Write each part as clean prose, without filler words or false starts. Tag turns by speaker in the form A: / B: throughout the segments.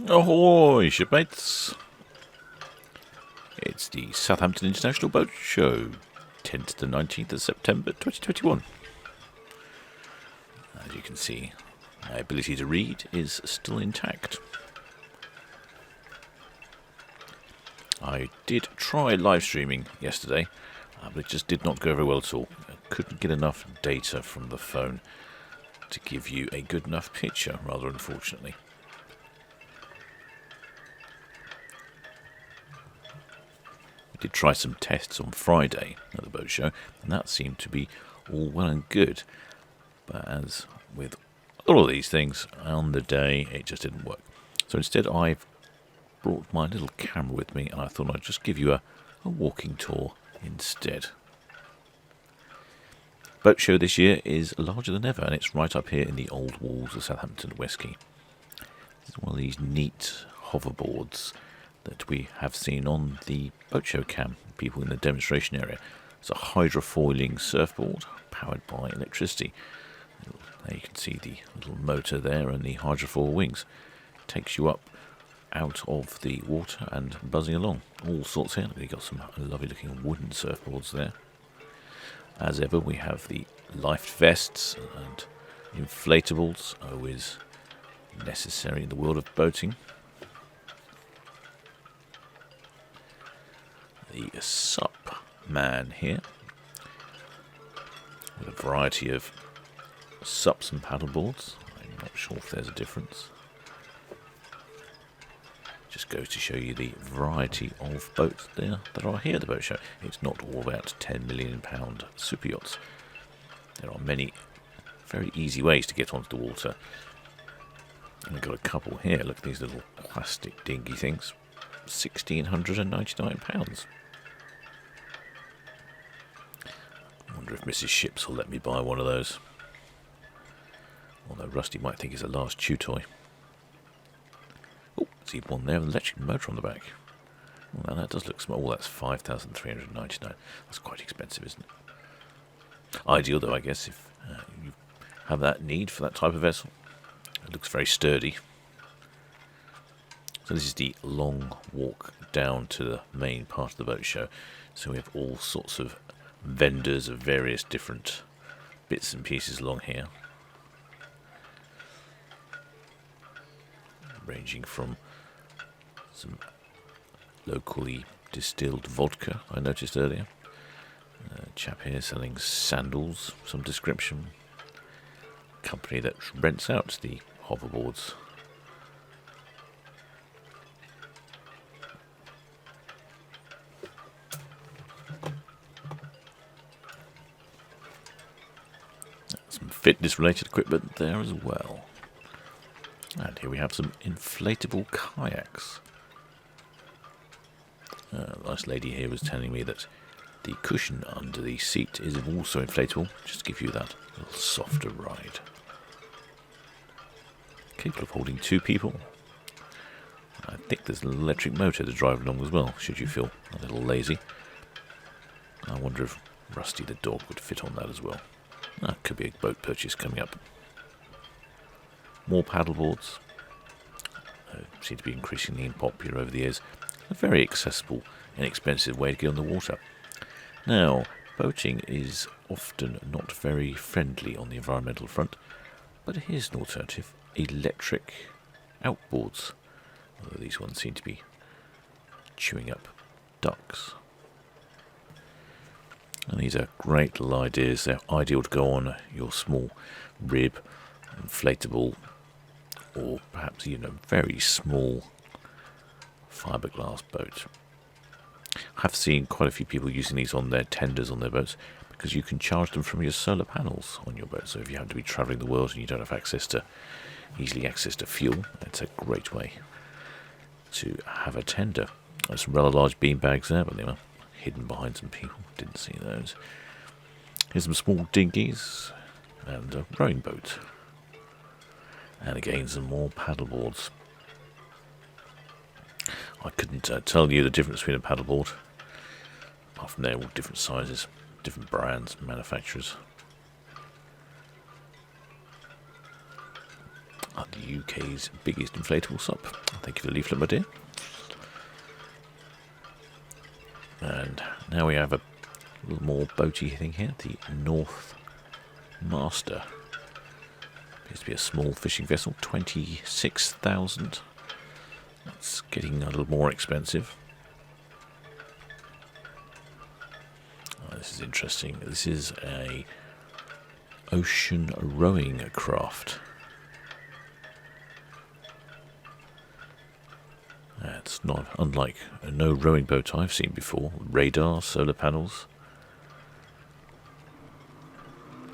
A: Ahoy, shipmates! It's the Southampton International Boat Show, 10th to the 19th of September 2021. As you can see, my ability to read is still intact. I did try live streaming yesterday, but it just did not go very well at all. I couldn't get enough data from the phone to give you a good enough picture, rather unfortunately. I did try some tests on Friday at the boat show, and that seemed to be all well and good. But as with all of these things, on the day it just didn't work. So instead I've brought my little camera with me, and I thought I'd just give you a walking tour instead. Boat show this year is larger than ever, and it's right up here in the old walls of Southampton West Quay. This is one of these neat hoverboards that we have seen on the boat show cam, people in the demonstration area. It's a hydrofoiling surfboard powered by electricity. There you can see the little motor there and the hydrofoil wings. It takes you up out of the water and buzzing along. All sorts here. We've got some lovely looking wooden surfboards there. As ever, we have the life vests and inflatables, always necessary in the world of boating. The sup man here, with a variety of sups and paddleboards. I'm not sure if there's a difference. Just goes to show you the variety of boats there that are here at the boat show. It's not all about £10 million super yachts. There are many very easy ways to get onto the water. And we've got a couple here. Look at these little plastic dinghy things. £1,699. I wonder if Mrs. Ships will let me buy one of those. Although Rusty might think it's a last chew toy. Oh, there's even one there with an electric motor on the back. Well, that does look small. Oh, that's $5,399. That's quite expensive, isn't it? Ideal, though, I guess, if you have that need for that type of vessel. It looks very sturdy. So this is the long walk down to the main part of the boat show. So we have all sorts of vendors of various different bits and pieces along here. Ranging from some locally distilled vodka, I noticed earlier. A chap here selling sandals, some description. A company that rents out the hoverboards. Some fitness-related equipment there as well. And here we have some inflatable kayaks. A nice lady here was telling me that the cushion under the seat is also inflatable, just to give you that little softer ride. Capable of holding 2 people. I think there's an electric motor to drive along as well, should you feel a little lazy. I wonder if Rusty the dog would fit on that as well. That could be a boat purchase coming up. More paddleboards. Seem to be increasingly popular over the years. A very accessible, inexpensive way to get on the water. Now, boating is often not very friendly on the environmental front, but here's an alternative. Electric outboards. Although these ones seem to be chewing up ducks. And these are great little ideas. They're ideal to go on your small rib, inflatable, or perhaps even a very small fiberglass boat. I have seen quite a few people using these on their tenders on their boats because you can charge them from your solar panels on your boat. So if you happen to be travelling the world and you don't have easily access to fuel, it's a great way to have a tender. There's some rather large bean bags there, but they were hidden behind some people. Didn't see those. Here's some small dinghies and a rowing boat. And again, some more paddleboards. I couldn't tell you the difference between a paddleboard. Apart from they're all different sizes, different brands, manufacturers. I the UK's biggest inflatable sup. Thank you for the leaflet, my dear. And now we have a little more boaty thing here, the North Master. Appears to be a small fishing vessel, 26,000. It's getting a little more expensive. Oh, this is interesting. This is a ocean rowing craft. It's not unlike no rowing boat I've seen before. Radar, solar panels.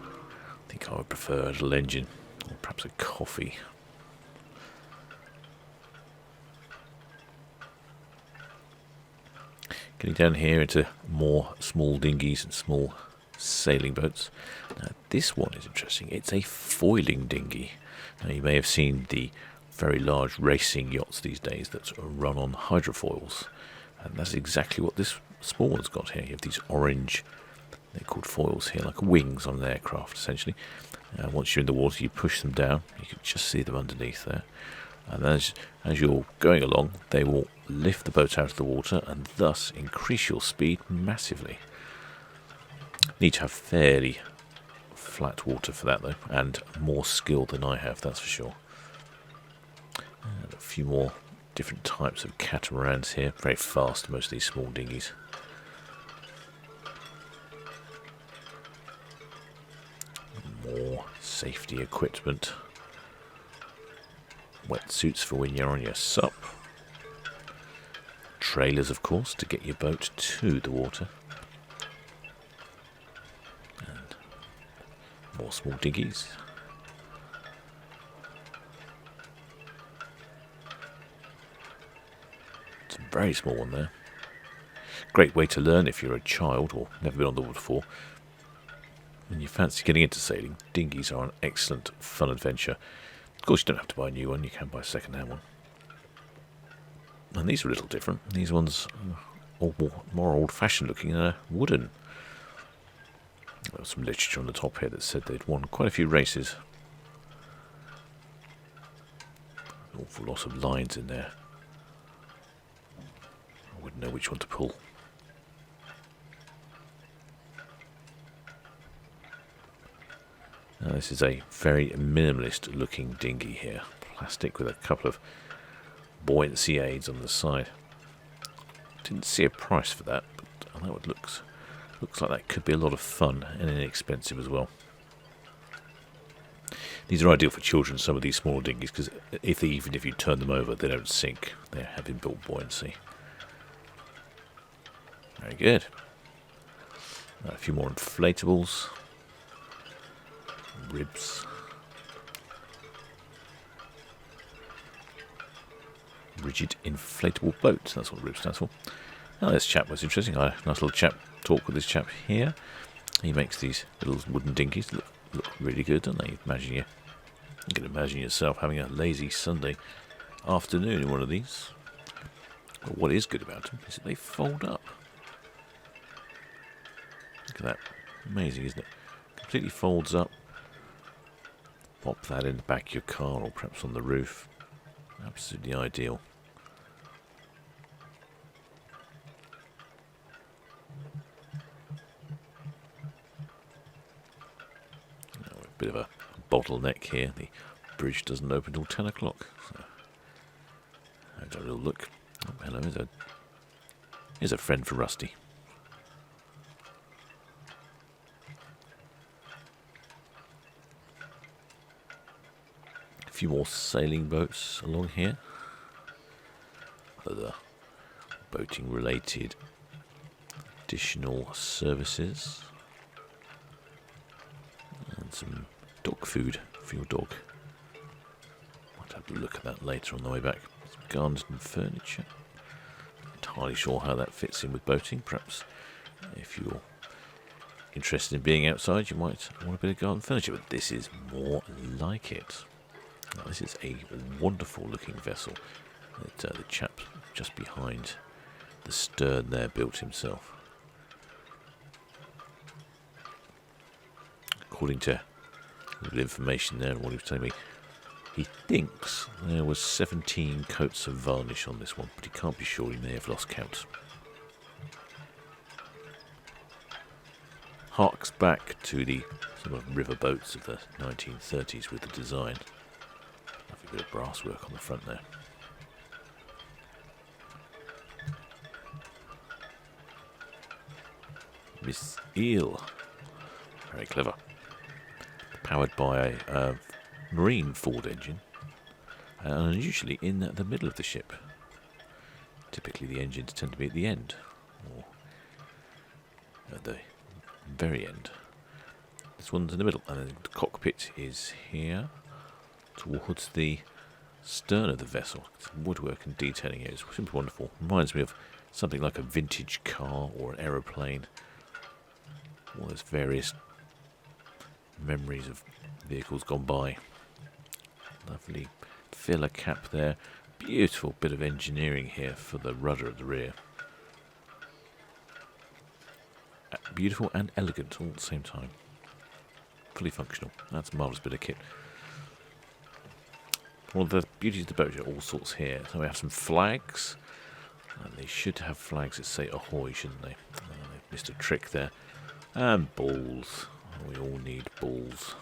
A: I think I would prefer a little engine, or perhaps a coffee. Getting down here into more small dinghies and small sailing boats. Now, this one is interesting. It's a foiling dinghy. Now, you may have seen the very large racing yachts these days that run on hydrofoils, and that's exactly what this small one's got here. You have these orange, they're called foils here, like wings on an aircraft essentially. Once you're in the water, you push them down, you can just see them underneath there, and as you're going along, they will lift the boat out of the water and thus increase your speed massively. Need to have fairly flat water for that though, and more skill than I have, that's for sure. And a few more different types of catamarans here. Very fast, most of these small dinghies. More safety equipment. Wetsuits for when you're on your sup. Trailers, of course, to get your boat to the water. And more small dinghies. Very small one there. Great way to learn if you're a child or never been on the water before. When you fancy getting into sailing, dinghies are an excellent fun adventure. Of course, you don't have to buy a new one, you can buy a second-hand one. And these are a little different. These ones are more old-fashioned looking, wooden. There was some literature on the top here that said they'd won quite a few races. An awful lot of lines in there. I wouldn't know which one to pull. Now, this is a very minimalist looking dinghy here. Plastic with a couple of buoyancy aids on the side. Didn't see a price for that, but I know it looks like that could be a lot of fun and inexpensive as well. These are ideal for children, some of these small dinghies, because even if you turn them over, they don't sink. They have inbuilt buoyancy. Very good. A few more inflatables. Ribs. Rigid inflatable boat. That's what RIB stands for. Now, this chap was interesting. I had a nice little talk with this chap here. He makes these little wooden dinghies look really good, don't they? You can imagine yourself having a lazy Sunday afternoon in one of these. But what is good about them is that they fold up. Look at that. Amazing, isn't it? Completely folds up. Pop that in the back of your car or perhaps on the roof. Absolutely ideal. Now, a bit of a bottleneck here. The bridge doesn't open till 10 o'clock. So, have a little look. Oh, hello, here's a friend for Rusty. A few more sailing boats along here. Other boating related additional services. And some dog food for your dog. Might have to look at that later on the way back. Some gardens and furniture. Not entirely sure how that fits in with boating. Perhaps if you're interested in being outside, you might want a bit of garden furniture, but this is more like it. Now, this is a wonderful looking vessel that the chap just behind the stern there built himself. According to the information there and what he was telling me, He thinks there was 17 coats of varnish on this one, but he can't be sure. He may have lost count. Harks back to the sort of river boats of the 1930s with the design. Lovely bit of brasswork on the front there. Miss Eel. Very clever. Powered by a marine Ford engine, and usually in the middle of the ship. Typically the engines tend to be at the end, or at the very end. This one's in the middle, and then the cockpit is here towards the stern of the vessel. It's woodwork and detailing here is simply wonderful. Reminds me of something like a vintage car or an aeroplane. All those various memories of vehicles gone by. Lovely filler cap there. Beautiful bit of engineering here for the rudder at the rear. Beautiful and elegant all at the same time. Fully functional. That's a marvellous bit of kit. Well, the beauties of the boat are all sorts here. So we have some flags. And they should have flags that say ahoy, shouldn't they? They've missed a trick there. And balls. We all need balls.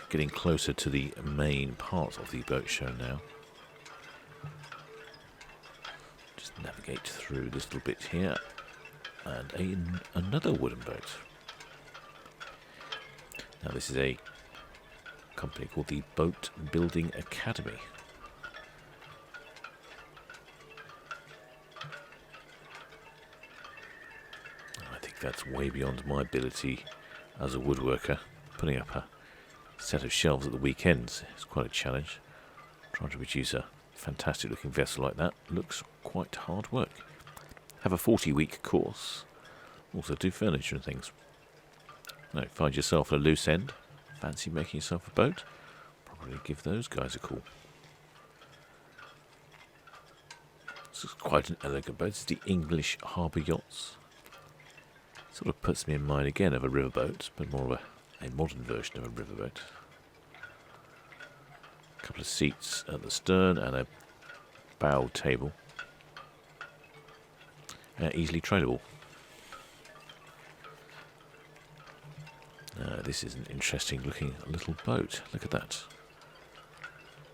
A: Getting closer to the main part of the boat show now. Just navigate through this little bit here, and another wooden boat. Now this is a company called the Boat Building Academy. I think that's way beyond my ability as a woodworker. Putting up a set of shelves at the weekends is quite a challenge. Trying to produce a fantastic looking vessel like that looks quite hard work. Have a 40-week course. Also do furniture and things. Now, find yourself a loose end. Fancy making yourself a boat? Probably give those guys a call. This is quite an elegant boat. It's the English Harbour Yachts. Sort of puts me in mind again of a riverboat, but more of a modern version of a riverboat. A couple of seats at the stern and a bow table. Easily tradable. This is an interesting looking little boat. Look at that.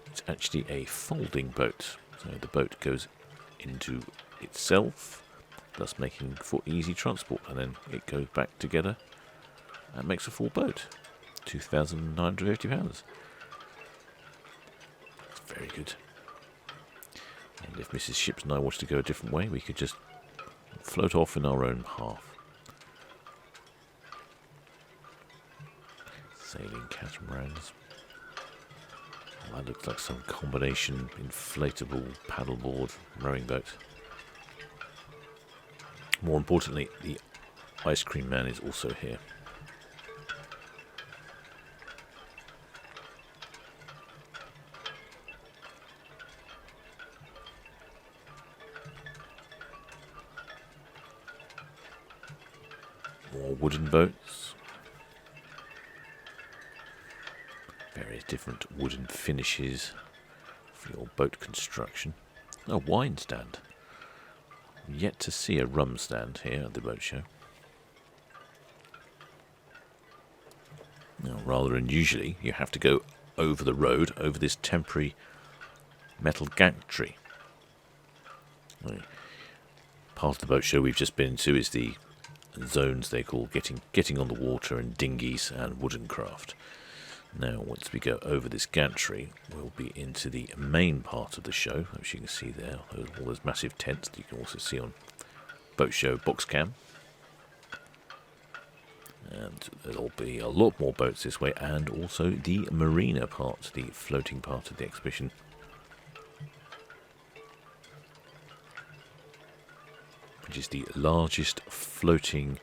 A: It's actually a folding boat. So the boat goes into itself, thus making for easy transport, and then it goes back together and makes a full boat. £2,950. It's very good. And if Mrs. Ships and I wanted to go a different way, we could just float off in our own half. Sailing catamarans. Well, that looks like some combination inflatable paddleboard rowing boat. More importantly, the ice cream man is also here. More wooden boats. Various different wooden finishes for your boat construction. A wine stand. Yet to see a rum stand here at the boat show. Now, rather unusually, you have to go over the road, over this temporary metal gantry. Part of the boat show we've just been to is the zones they call getting on the water and dinghies and wooden craft. Now, once we go over this gantry, we'll be into the main part of the show, which you can see there, all those massive tents that you can also see on Boat Show Box Cam. And there'll be a lot more boats this way, and also the Marina part, the floating part of the exhibition. Which is the largest floating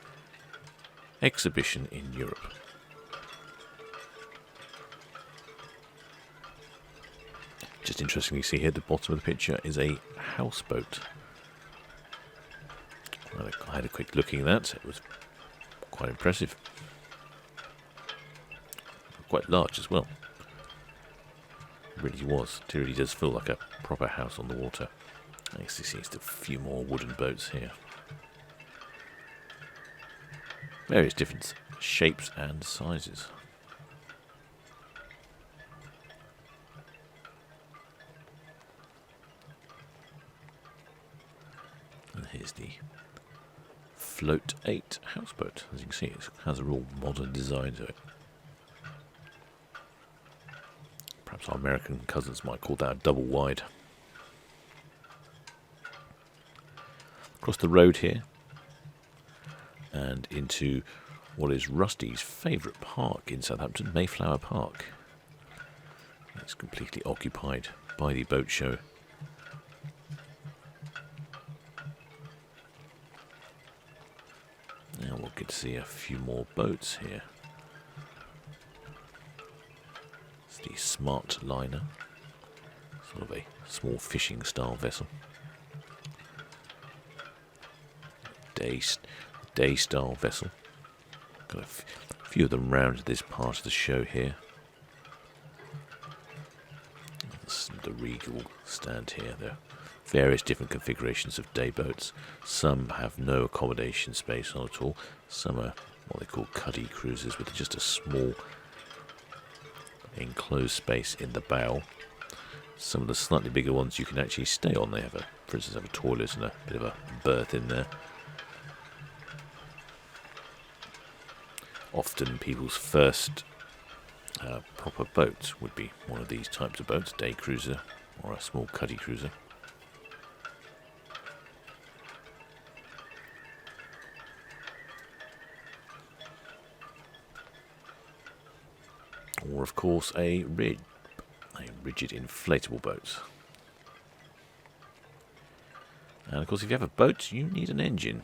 A: exhibition in Europe. Just interestingly, see here at the bottom of the picture is a houseboat. I had a quick look at that. It was quite impressive. Quite large as well. It really was. It really does feel like a proper house on the water. I guess this is a few more wooden boats here. Various different shapes and sizes. And here's the Float 8 houseboat. As you can see, it has a real modern design to it. Perhaps our American cousins might call that a double wide. Across the road here and into what is Rusty's favourite park in Southampton, Mayflower Park. It's completely occupied by the boat show. Now we'll get to see a few more boats here. It's the Smart Liner, sort of a small fishing style vessel. Day style vessel. Got a few of them round this part of the show here. The Regal stand here. There are various different configurations of day boats. Some have no accommodation space on at all. Some are what they call cuddy cruisers with just a small enclosed space in the bow. Some of the slightly bigger ones you can actually stay on. They have for instance, have a toilet and a bit of a berth in there. Often people's first proper boat would be one of these types of boats, day cruiser or a small cuddy cruiser. Or of course a rigid inflatable boat. And of course if you have a boat you need an engine.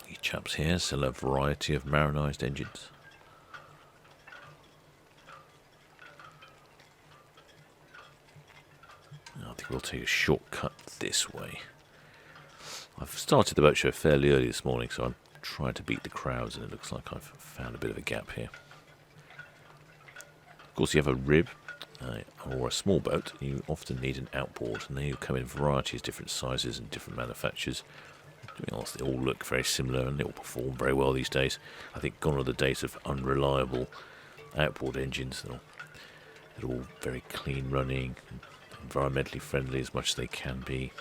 A: These chaps here sell a variety of marinised engines. I think we'll take a shortcut this way. I've started the boat show fairly early this morning, so I'm trying to beat the crowds, and it looks like I've found a bit of a gap here. Of course, you have a rib or a small boat, you often need an outboard, and they come in varieties, different sizes and different manufacturers. They all look very similar and they all perform very well these days. I think gone are the days of unreliable outboard engines. They're all very clean running, environmentally friendly as much as they can be.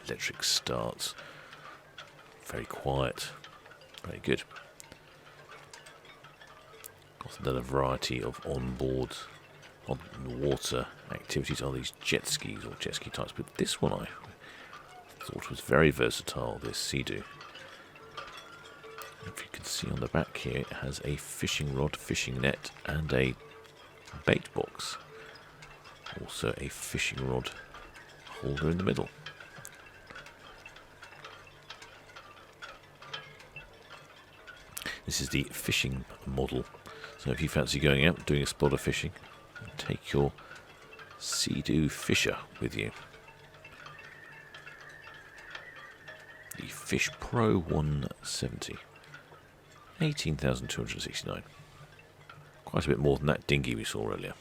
A: Electric starts, very quiet, very good. Also another variety of on-board, on-the-water activities are these jet skis or jet ski types, but this one I thought was very versatile, this Sea-Doo. If you can see on the back here, it has a fishing rod, fishing net and a bait box. Also a fishing rod holder in the middle. This is the fishing model. So if you fancy going out doing a spot of fishing, take your Sea-Doo Fisher with you. The Fish Pro 170. 18,269. Quite a bit more than that dinghy we saw earlier.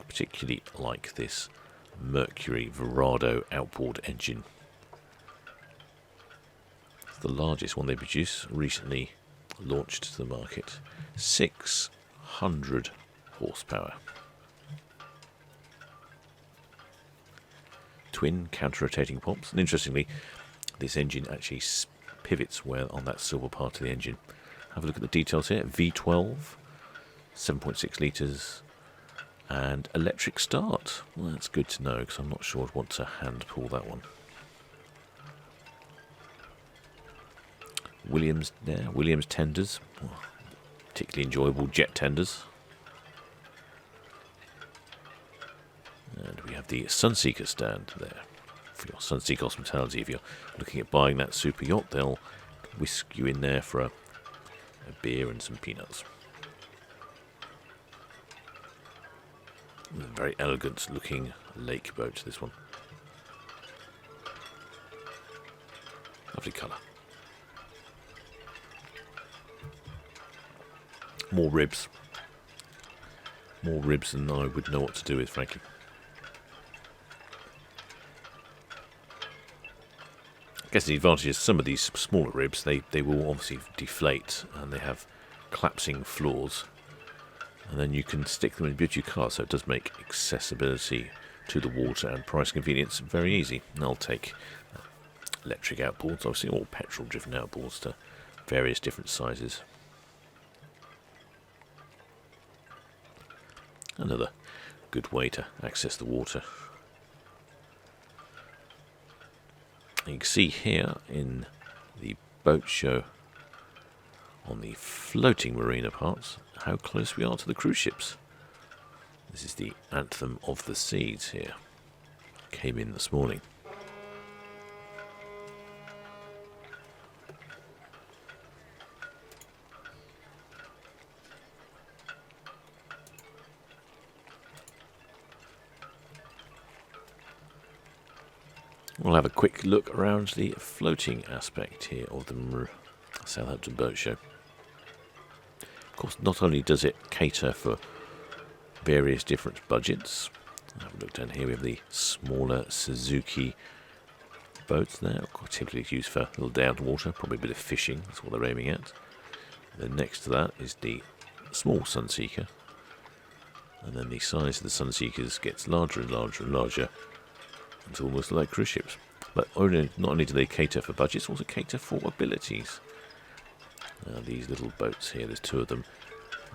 A: Particularly like this Mercury Verado outboard engine. It's the largest one they produce, recently launched to the market. 600 horsepower. Twin counter-rotating pumps, and interestingly, this engine actually pivots well on that silver part of the engine. Have a look at the details here. V12, 7.6 litres, and electric start. Well, that's good to know because I'm not sure I'd want to hand pull that one. Williams there, Williams tenders, particularly enjoyable jet tenders. And we have the Sunseeker stand there for your Sunseeker hospitality. If you're looking at buying that super yacht, they'll whisk you in there for a beer and some peanuts. A very elegant looking lake boat, this one. Lovely colour. more ribs. More ribs than I would know what to do with, frankly. I guess the advantage is some of these smaller ribs, they will obviously deflate, and they have collapsing floors. And then you can stick them in your car, so it does make accessibility to the water and price convenience very easy. And I'll take electric outboards, obviously, or petrol-driven outboards to various different sizes. Another good way to access the water. You can see here in the boat show on the floating marina parts how close we are to the cruise ships. This is the Anthem of the Seas here. Came in this morning. We'll have a quick look around the floating aspect here of the Southampton Boat Show. Of course, not only does it cater for various different budgets. Have a look down here. We have the smaller Suzuki boats there, typically used for a little down water, probably a bit of fishing. That's what they're aiming at. Then next to that is the small Sunseeker, and then the size of the Sunseekers gets larger and larger and larger. It's almost like cruise ships. But not only do they cater for budgets, also cater for abilities. These little boats here, there's two of them.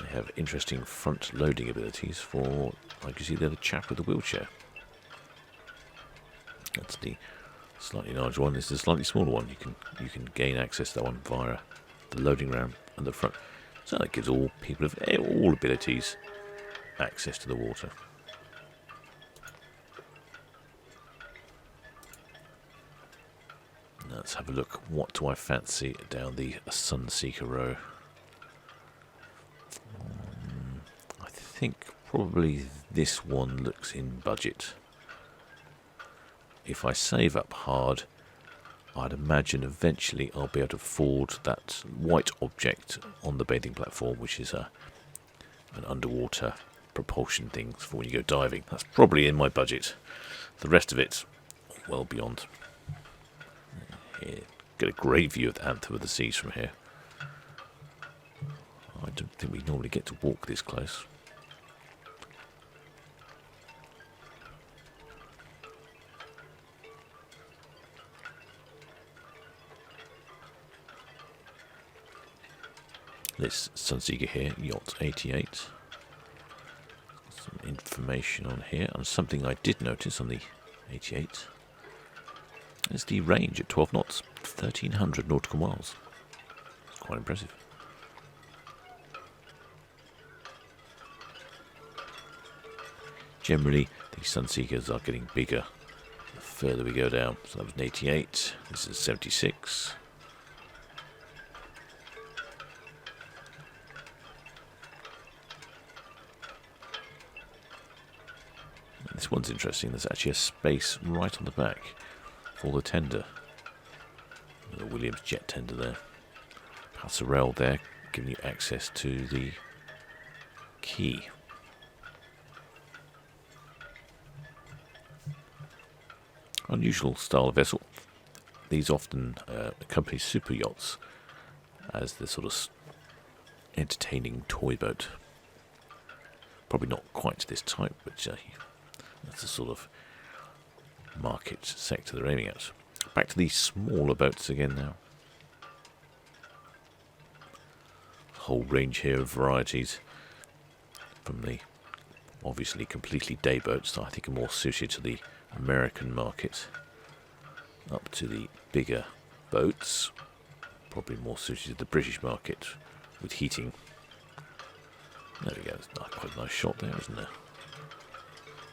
A: They have interesting front loading abilities for, like you see there, the chap with the wheelchair. That's the slightly larger one. This is the slightly smaller one. You can gain access to that one via the loading ramp and the front. So that gives all people of all abilities access to the water. Let's have a look. What do I fancy down the Sunseeker row? I think probably this one looks in budget. If I save up hard, I'd imagine eventually I'll be able to afford that white object on the bathing platform, which is an underwater propulsion thing for when you go diving. That's probably in my budget. The rest of it, well beyond. Here, get a great view of the Anthem of the Seas from here. I don't think we normally get to walk this close. This Sunseeker here, Yacht 88. Some information on here, and something I did notice on the 88 is the range at 12 knots, 1,300 nautical miles. It's quite impressive. Generally, these Sunseekers are getting bigger the further we go down. So that was an 88, this is 76. This one's interesting. There's actually a space right on the back for the tender. The Williams jet tender there. Passerelle there, giving you access to the quay. Unusual style of vessel. These often accompany super yachts as the sort of entertaining toy boat. Probably not quite this type, but that's the sort of market sector they're aiming at. Back to these smaller boats again now. Whole range here of varieties, from the obviously completely day boats that I think are more suited to the American market, up to the bigger boats, probably more suited to the British market with heating. There we go, it's quite a nice shot there, isn't there?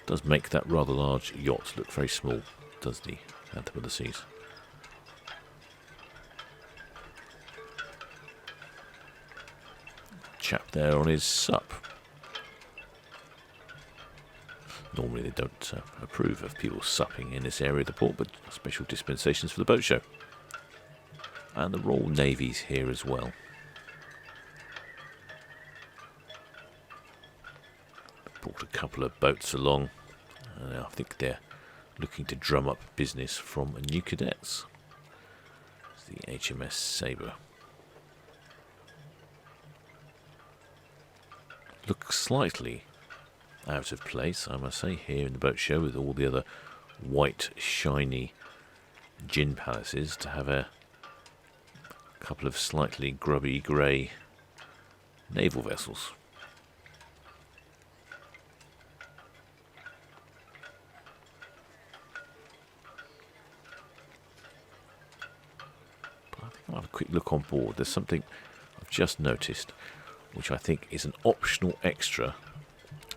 A: Does make that rather large yacht look very small, does the Anthem of the Seas. Chap there on his sup. Normally they don't approve of people supping in this area of the port, but special dispensations for the boat show. And the Royal Navy's here as well. couple of boats along. I think they're looking to drum up business from new cadets. It's the HMS Sabre. Looks slightly out of place, I must say, here in the boat show with all the other white, shiny gin palaces, to have a couple of slightly grubby grey naval vessels. But I think I'll have a quick look on board. There's something I've just noticed, which I think is an optional extra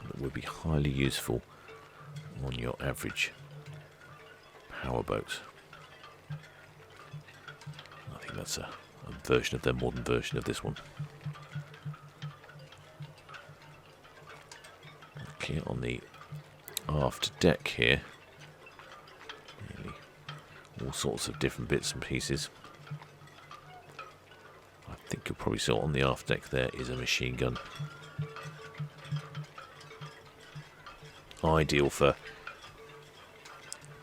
A: that would be highly useful on your average powerboat. I think that's a version of their modern version of this one. Okay, on the aft deck here, really all sorts of different bits and pieces. I think you'll probably see on the aft deck there is a machine gun. Ideal for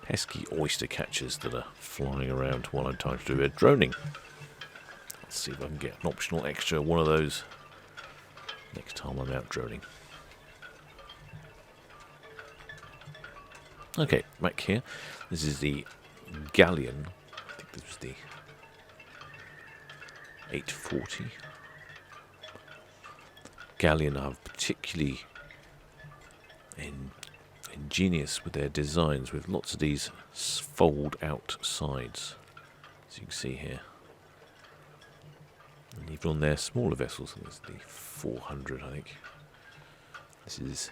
A: pesky oyster catchers that are flying around while I'm trying to do a droning. Let's see if I can get an optional extra one of those next time I'm out droning. Okay, back here. This is the Galleon. I think this was the 840. Galleon are particularly ingenious with their designs, with lots of these fold out sides, as you can see here. And even on their smaller vessels, there's the 400, I think. This is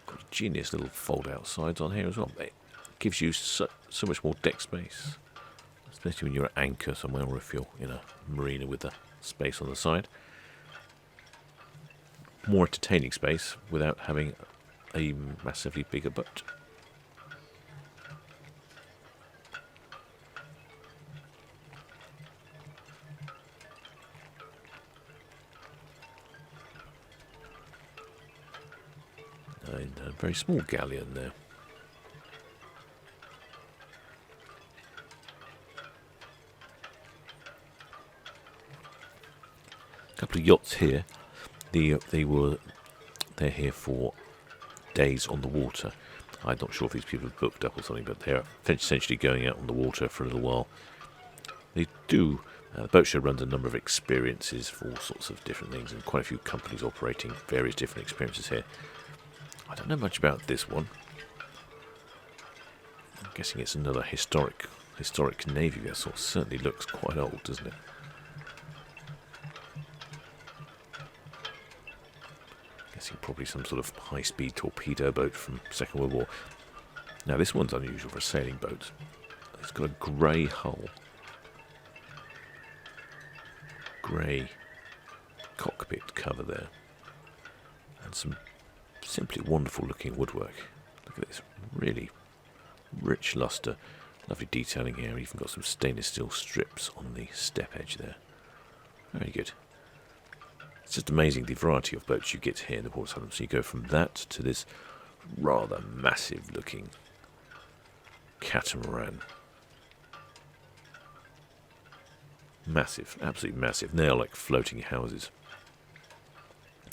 A: got genius little fold out sides on here as well. It gives you so much more deck space, especially when you're at anchor somewhere, or if you're in a marina with the space on the side. More entertaining space without having a massively bigger boat. And a very small galleon there. A couple of yachts here. They're here for days on the water. I'm not sure if these people have booked up or something, but they're essentially going out on the water for a little while. They do. The boat show runs a number of experiences for all sorts of different things, and quite a few companies operating various different experiences here. I don't know much about this one. I'm guessing it's another historic Navy vessel. Certainly looks quite old, doesn't it? Guessing probably some sort of high-speed torpedo boat from Second World War. Now this one's unusual for a sailing boat. It's got a grey hull, grey cockpit cover there, and some simply wonderful looking woodwork. Look at this, really rich lustre, lovely detailing here. Even got some stainless steel strips on the step edge there. Very good. It's just amazing the variety of boats you get here in the Port of Southampton. So you go from that to this rather massive looking catamaran. Massive, absolutely massive. And they're like floating houses.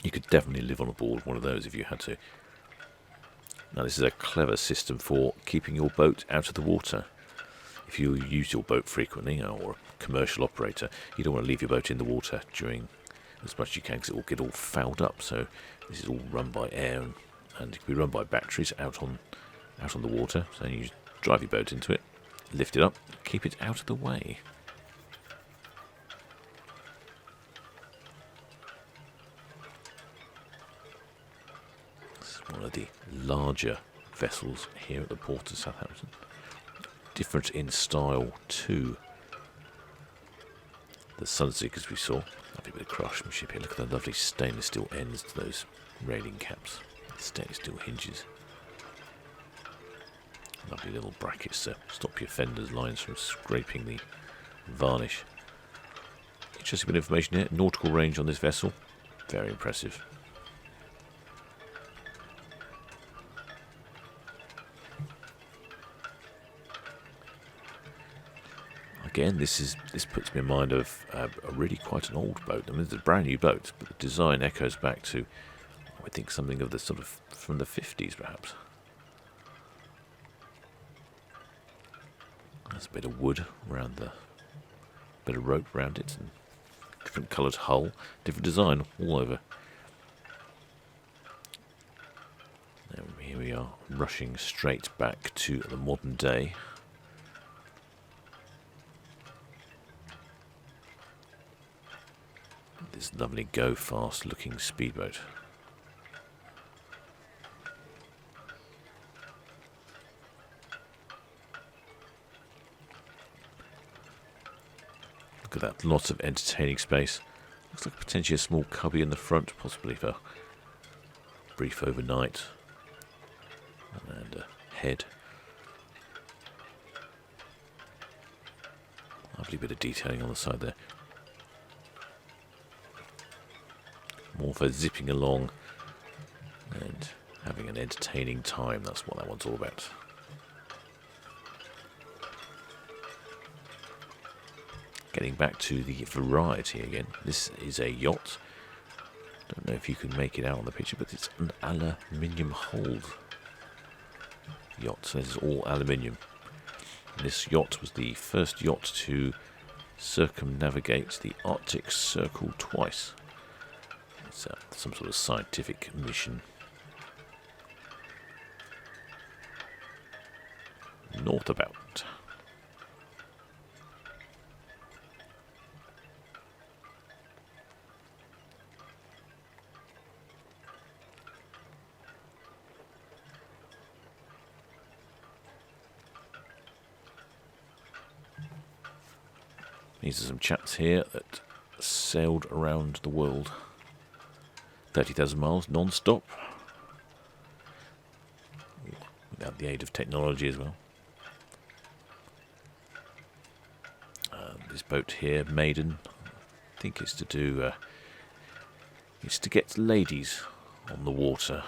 A: You could definitely live on a board one of those if you had to. Now this is a clever system for keeping your boat out of the water. If you use your boat frequently, or a commercial operator, you don't want to leave your boat in the water during as much as you can, because it will get all fouled up. So this is all run by air, and it can be run by batteries out on the water. So you drive your boat into it, lift it up, keep it out of the way. This is one of the larger vessels here at the Port of Southampton. Different in style to the Sunseekers we saw. Lovely bit of craftsmanship here. Look at the lovely stainless steel ends to those railing caps. Stainless steel hinges. Lovely little brackets to stop your fenders lines from scraping the varnish. Interesting bit of information here. Nautical range on this vessel. Very impressive. Again, this puts me in mind of a really quite an old boat. I mean, it's a brand new boat, but the design echoes back to, I would think, something of the sort of from the 50s, perhaps. There's a bit of wood around bit of rope around it, and different coloured hull, different design all over. Now here we are, rushing straight back to the modern day. This lovely go-fast looking speedboat. Look at that, lots of entertaining space. Looks like potentially a small cubby in the front, possibly for brief overnight. And a head. Lovely bit of detailing on the side there. More for zipping along and having an entertaining time. That's what that one's all about. Getting back to the variety again. This is a yacht. Don't know if you can make it out on the picture, but it's an aluminium hulled yacht. So this is all aluminium. This yacht was the first yacht to circumnavigate the Arctic Circle twice. It's some sort of scientific mission. North about. These are some chaps here that sailed around the world. 30,000 miles non-stop. Without the aid of technology as well. This boat here, Maiden, I think it's to do... it's to get ladies on the water.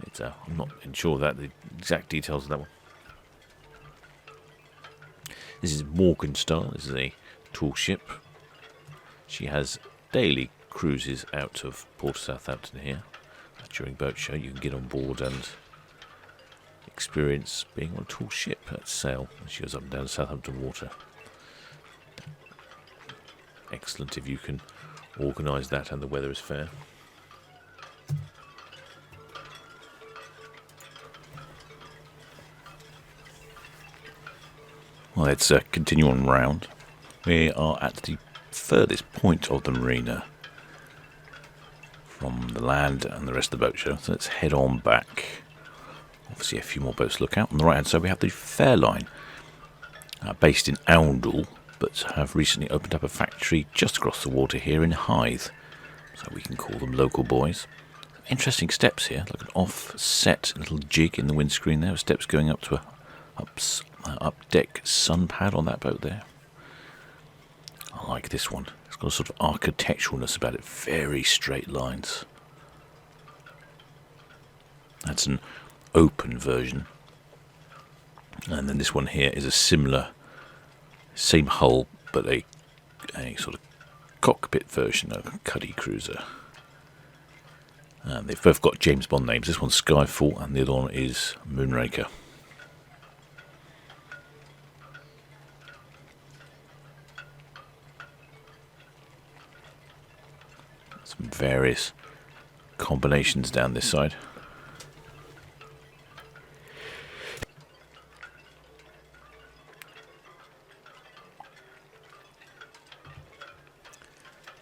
A: It's, I'm not sure of that, the exact details of that one. This is Morgenstern. This is a tall ship. She has daily cruises out of Port of Southampton here. During boat show, you can get on board and experience being on a tall ship at sail. She goes up and down Southampton water. Excellent if you can organise that and the weather is fair. Well, let's continue on round. We are at the furthest point of the marina from the land and the rest of the boat show. So let's head on back. Obviously a few more boats to look out. On the right hand side we have the Fairline, based in Oundle, but have recently opened up a factory just across the water here in Hythe. So we can call them local boys. Interesting steps here, like an offset little jig in the windscreen there, with steps going up to a up-deck sun pad on that boat there. I like this one. It's got a sort of architecturalness about it. Very straight lines. That's an open version. And then this one here is a similar, same hull, but a sort of cockpit version of a Cuddy cruiser. And they've both got James Bond names. This one's Skyfall and the other one is Moonraker. Some various combinations down this side.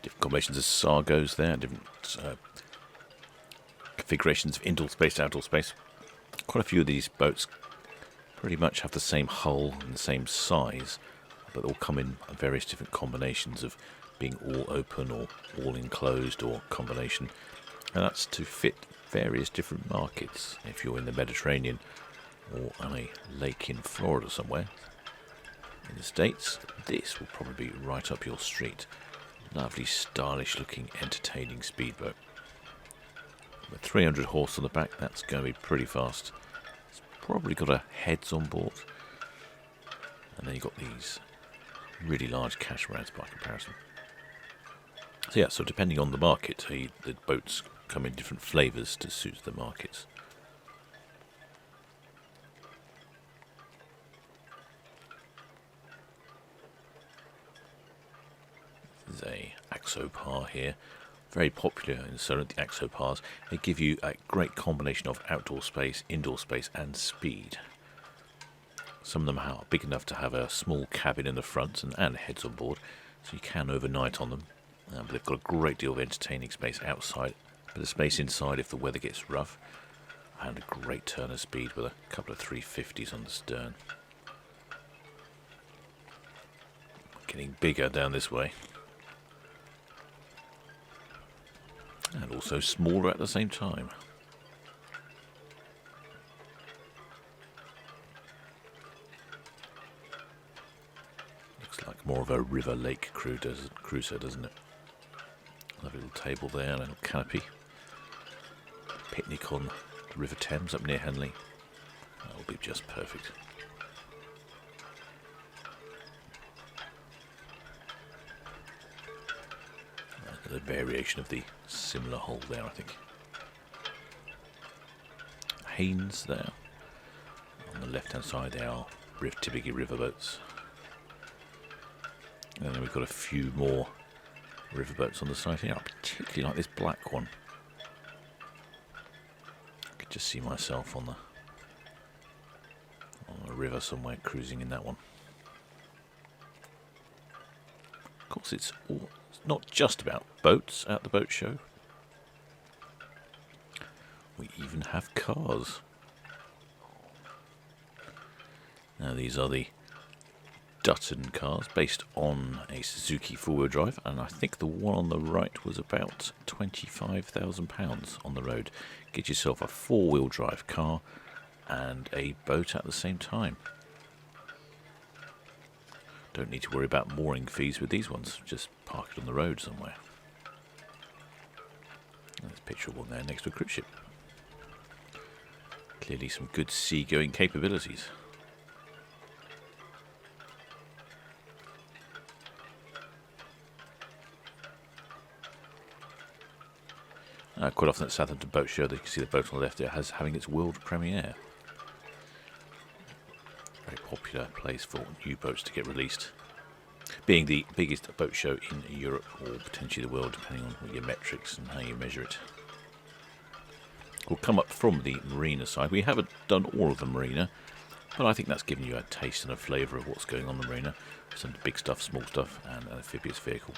A: Different combinations of Sargos there, different configurations of indoor space, outdoor space. Quite a few of these boats pretty much have the same hull and the same size, but they all come in various different combinations of being all open or all enclosed or combination, and that's to fit various different markets. If you're in the Mediterranean or on a lake in Florida somewhere in the States, this will probably be right up your street. Lovely, stylish looking, entertaining speedboat. With 300 horse on the back, that's going to be pretty fast. It's probably got a heads on board. you've got these really large catamarans by comparison. So yeah, so depending on the market, the boats come in different flavours to suit the markets. There's a Axopar here, very popular in Surrey, the Axopars. They give you a great combination of outdoor space, indoor space and speed. Some of them are big enough to have a small cabin in the front and heads on board, so you can overnight on them. But they've got a great deal of entertaining space outside, a bit of space inside if the weather gets rough, and a great turn of speed with a couple of 350s on the stern. Getting bigger down this way. And also smaller at the same time. Looks like more of a river lake cruiser, doesn't it? Lovely little table there, a little canopy. Picnic on the River Thames up near Henley. That will be just perfect. The variation of the similar hull there, I think. Haynes there. On the left-hand side, they are typically riverboats. And then we've got a few more riverboats on the side here. I particularly like this black one. I could just see myself on a river somewhere cruising in that one. Of course, it's not just about boats at the boat show. We even have cars. Now these are the Dutton cars based on a Suzuki four-wheel drive, and I think the one on the right was about £25,000 on the road. Get yourself a four-wheel drive car and a boat at the same time. Don't need to worry about mooring fees with these ones, just park it on the road somewhere. There's a picture of one there next to a cruise ship. Clearly some good seagoing capabilities. Quite often at Southampton Boat Show, you can see the boat on the left there having its world premiere. Very popular place for new boats to get released. Being the biggest boat show in Europe, or potentially the world, depending on your metrics and how you measure it. We'll come up from the marina side. We haven't done all of the marina, but I think that's given you a taste and a flavour of what's going on the marina. Some big stuff, small stuff, and an amphibious vehicle.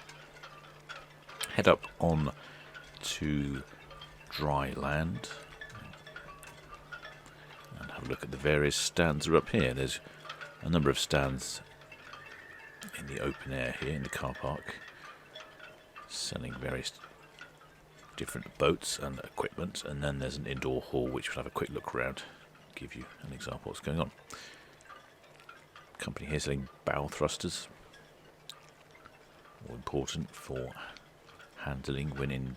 A: Head up on to dry land and have a look at the various stands that are up here. There's a number of stands in the open air here in the car park, selling various different boats and equipment, and then there's an indoor hall which we'll have a quick look around, give you an example of what's going on. Company here selling bow thrusters, all important for handling when in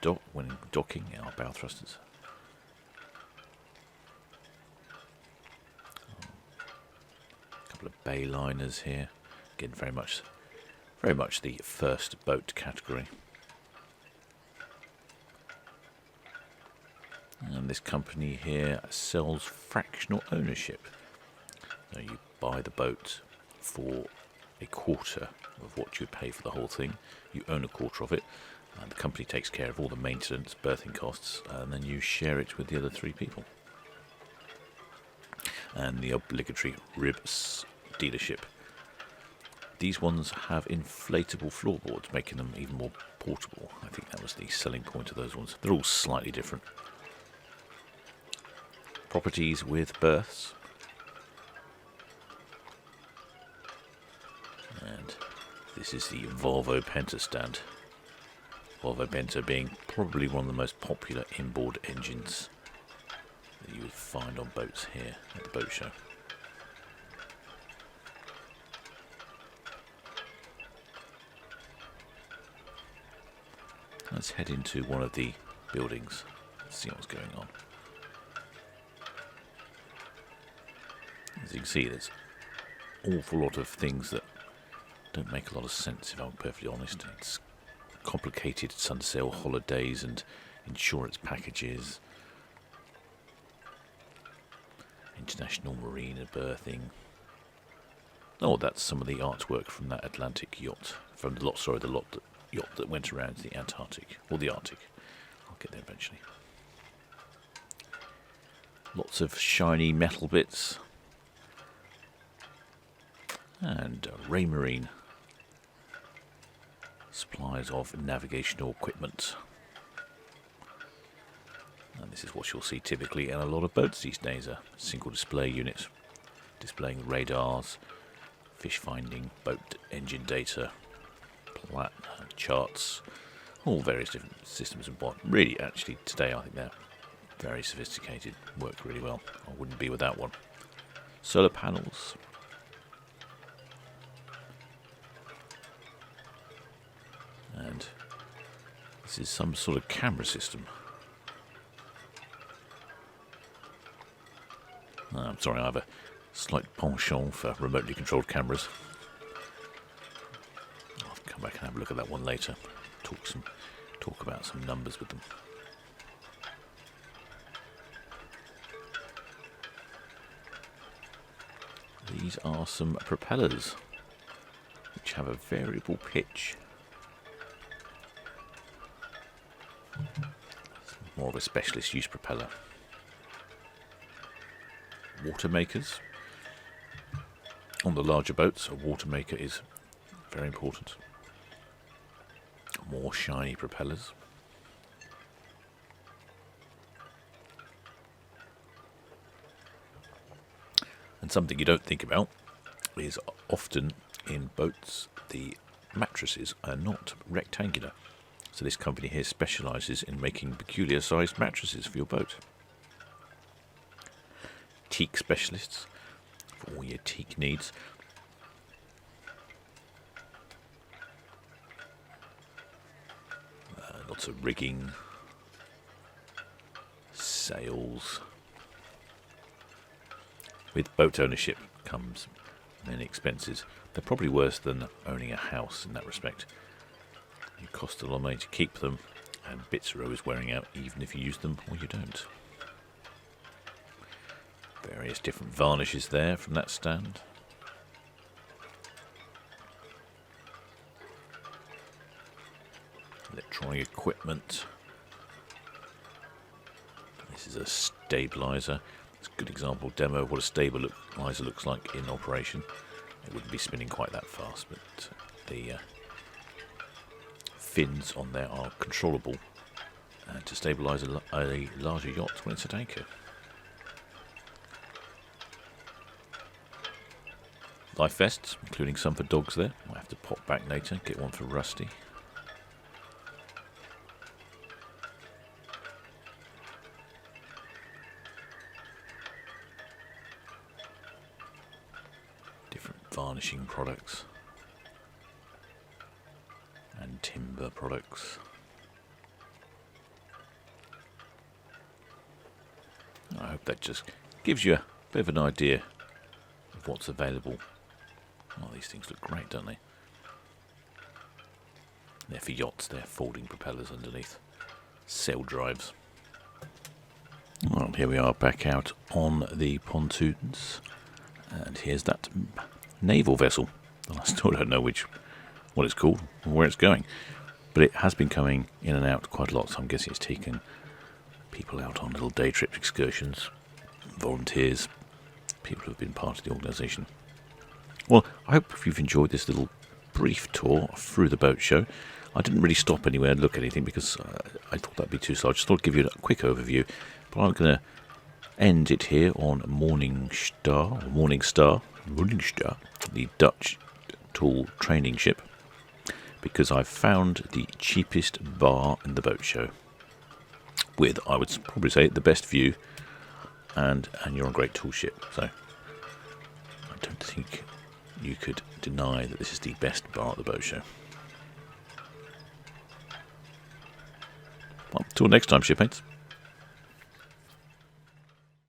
A: docking, our bow thrusters. A couple of bay liners here, again very much the first boat category. And this company here sells fractional ownership. So you buy the boat for a quarter of what you would pay for the whole thing. You own a quarter of it, and the company takes care of all the maintenance, berthing costs, and then you share it with the other three people. And the obligatory ribs dealership. These ones have inflatable floorboards, making them even more portable. I think that was the selling point of those ones. They're all slightly different. Properties with berths. And this is the Volvo Penta stand. Volvo Penta being probably one of the most popular inboard engines that you would find on boats here at the boat show. Let's head into one of the buildings and see what's going on. As you can see, there's awful lot of things that don't make a lot of sense, if I'm perfectly honest. It's complicated sunsail holidays and insurance packages, international marina berthing. Oh, that's some of the artwork from that Atlantic yacht, from the yacht that went around the Antarctic, or the Arctic. I'll get there eventually. Lots of shiny metal bits. And Raymarine. Supplies of navigational equipment. And this is what you'll see typically in a lot of boats these days, a single display unit displaying radars, fish finding, boat engine data, charts, all various different systems and what. Really, actually, today I think they're very sophisticated, work really well. I wouldn't be without one. Solar panels. And this is some sort of camera system. I'm sorry, I have a slight penchant for remotely controlled cameras. I'll come back and have a look at that one later. Talk about some numbers with them. These are some propellers, which have a variable pitch. More of a specialist use propeller. Water makers. On the larger boats, a water maker is very important. More shiny propellers. And something you don't think about is often in boats the mattresses are not rectangular. So this company here specialises in making peculiar sized mattresses for your boat. Teak Specialists for all your teak needs. Lots of rigging, sails. With boat ownership comes many expenses. They're probably worse than owning a house in that respect. It costs a lot of money to keep them, and bits are always wearing out even if you use them or you don't. Various different varnishes there from that stand. Electronic equipment. This is a stabilizer. It's a good example, demo of what a stabilizer looks like in operation. It wouldn't be spinning quite that fast, but the fins on there are controllable to stabilise a larger yacht when it's at anchor. Life vests, including some for dogs there. Might have to pop back later, get one for Rusty. Different varnishing products. And timber products. I hope that just gives you a bit of an idea of what's available. Oh, these things look great, don't they? They're for yachts, they're folding propellers underneath. Sail drives. Well, here we are back out on the pontoons. And here's that naval vessel. I still don't know what it's called or where it's going. But it has been coming in and out quite a lot, so I'm guessing it's taken people out on little day trip excursions, volunteers, people who have been part of the organisation. Well, I hope you've enjoyed this little brief tour through the boat show. I didn't really stop anywhere and look at anything because I thought that'd be too slow. I just thought I'd give you a quick overview. But I'm going to end it here on Morning Star, the Dutch tool training ship, because I've found the cheapest bar in the boat show with, I would probably say, the best view, and you're on a great tool ship. So I don't think you could deny that this is the best bar at the boat show. Well, till next time, shipmates.